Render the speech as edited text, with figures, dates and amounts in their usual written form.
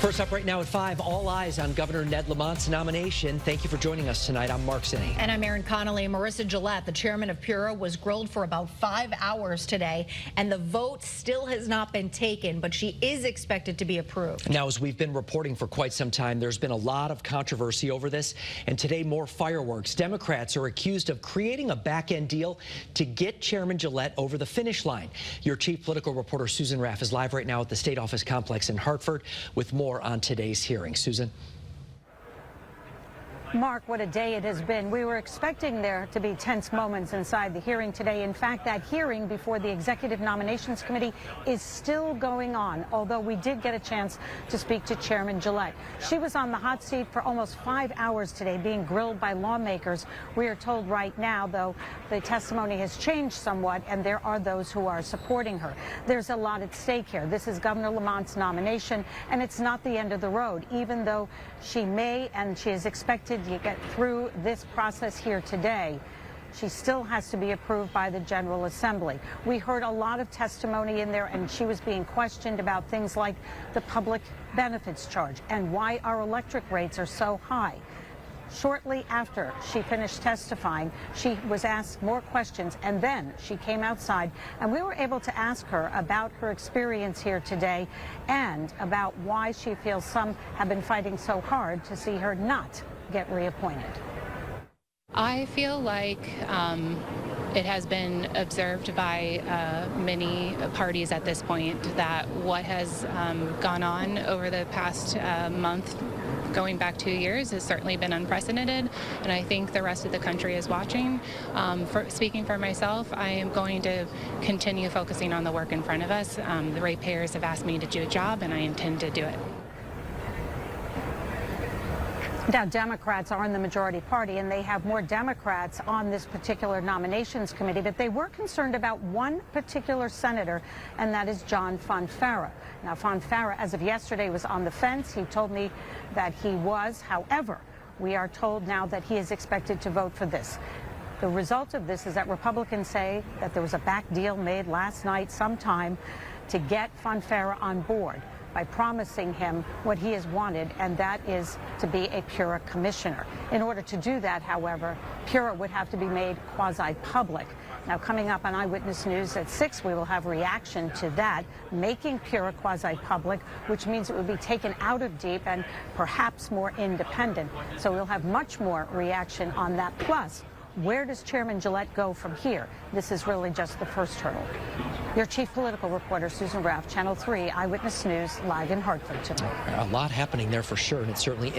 First up right now at 5, all eyes on Governor Ned Lamont's nomination. Thank you for joining us tonight. I'm Mark Sinny. And I'm Erin Connolly. Marissa Gillette, the chairman of PURA, was grilled for about 5 hours today, and the vote still has not been taken, but she is expected to be approved. Now, as we've been reporting for quite some time, there's been a lot of controversy over this, and today more fireworks. Democrats are accused of creating a back-end deal to get Chairman Gillette over the finish line. Your chief political reporter, Susan Raff, is live right now at the State Office Complex in Hartford with more on today's hearing. Susan? Mark, what a day it has been. We were expecting there to be tense moments inside the hearing today. In fact, that hearing before the Executive Nominations Committee is still going on, although we did get a chance to speak to Chairman Gillette. She was on the hot seat for almost 5 hours today, being grilled by lawmakers. We are told right now, though, the testimony has changed somewhat, and there are those who are supporting her. There's a lot at stake here. This is Governor Lamont's nomination, and it's not the end of the road, even though she may and she is expected to get through this process here today. She still has to be approved by the General Assembly. We heard a lot of testimony in there, and she was being questioned about things like the public benefits charge and why our electric rates are so high. Shortly after she finished testifying, she was asked more questions, and then she came outside, and we were able to ask her about her experience here today and about why she feels some have been fighting so hard to see her not get reappointed. I feel like it has been observed by many parties at this point that what has gone on over the past month, going back 2 years, has certainly been unprecedented, and I think the rest of the country is watching. Speaking for myself, I am going to continue focusing on the work in front of us. The ratepayers have asked me to do a job, and I intend to do it. Now, Democrats are in the majority party, and they have more Democrats on this particular nominations committee, but they were concerned about one particular senator, and that is John Fonfara. Now, Fonfara, as of yesterday, was on the fence. He told me that he was. However, we are told now that he is expected to vote for this. The result of this is that Republicans say that there was a back deal made last night sometime to get Fonfara on board by promising him what he has wanted, and that is to be a PURA commissioner. In order to do that, however, PURA would have to be made quasi-public. Now, coming up on Eyewitness News at 6, we will have reaction to that, making PURA quasi-public, which means it would be taken out of deep and perhaps more independent. So we'll have much more reaction on that. Plus, where does Chairman Gillette go from here? This is really just the first hurdle. Your chief political reporter, Susan Raff, Channel 3 Eyewitness News, live in Hartford tonight. A lot happening there for sure, and it's certainly